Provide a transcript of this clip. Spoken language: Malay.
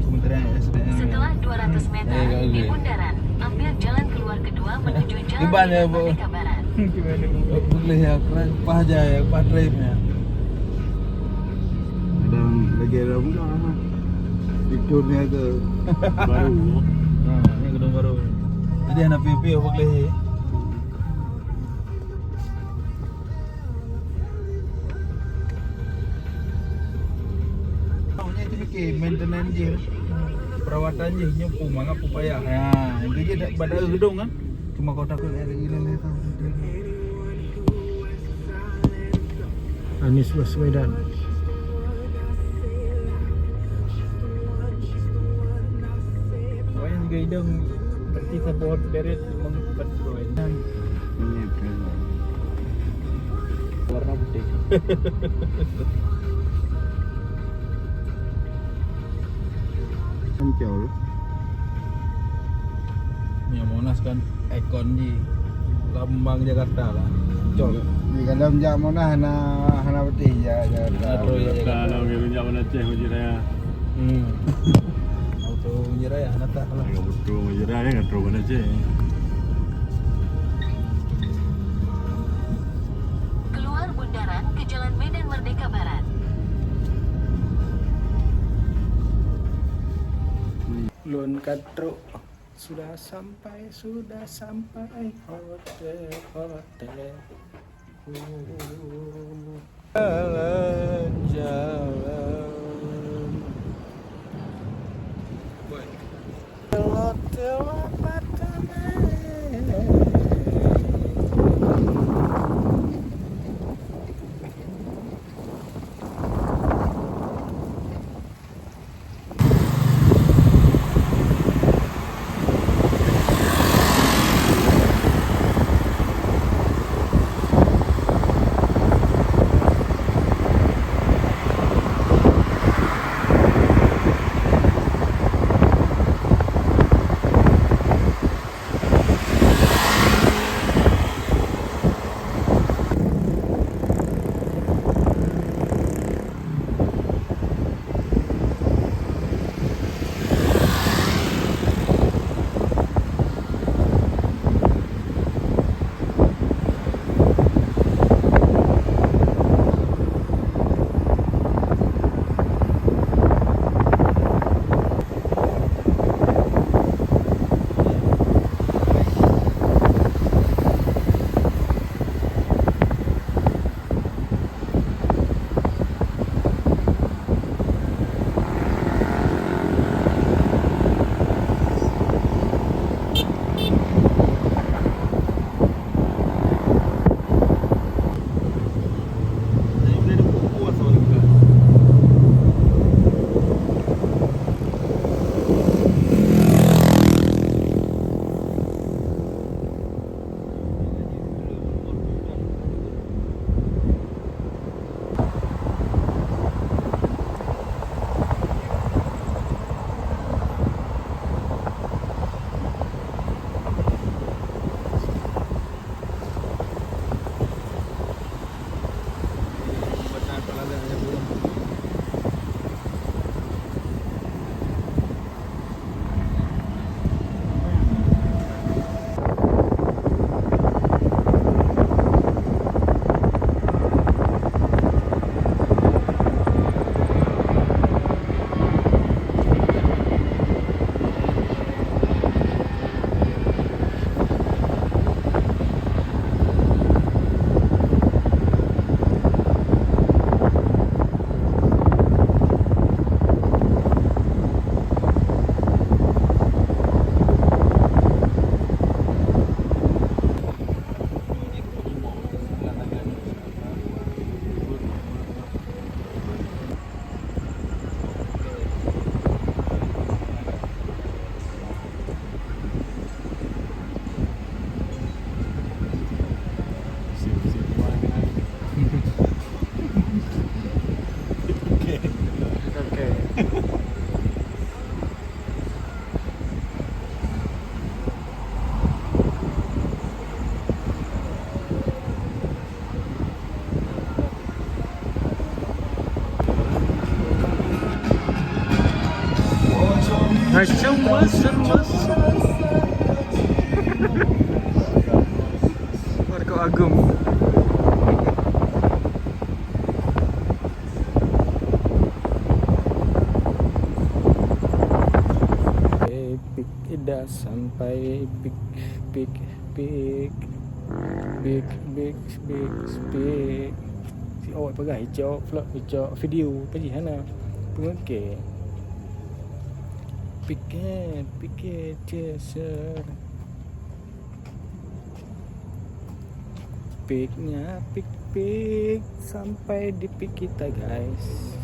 Kementerian SDM. Setelah 200 meter di bundaran, ambil jalan keluar kedua menuju Jalan Gimana, Medan Bu? Merdeka Barat. Gimana Bu? Boleh ya, keren. Pah Jaya, Pah Drive-nya. Dan lagi ada muda apa? Ikutnya ke baru. Nah, ini gedung baru. Jadi anak PP boleh. Maunya itu bikin maintenance je. Perawatan je, nyopu mangga pupaya. Ya, itu je pada gedung kan. Cuma kau takut ada gila tahu. Anies Baswedan. Pokoknya juga hidung berarti sabot beret mengumpat droid. Ini kan. Warna putih. Ancol. Ya Monas kan ikon di lambang Jakarta lah. Col. Di dalam jam mana hana putih ya Jakarta. Metro ya Jakarta. Kalau dia pinjam mana ceh Majiraya. Auto Jiraya nata lah. Enggak betul Majiraya enggak tahu mana ceh. Keluar bundaran ke Jalan Medan Merdeka Barat. Lun Katro sudah sampai hotel. Jalan. Hotel apartemen. Macam mesra-mesra. Marco Agung. Epic dah sampai big big big big big big big. Si awak pegang hijau vlog hijau video pergi sana. Pengke. Piket chaser. Piknya pik sampai di pik kita guys.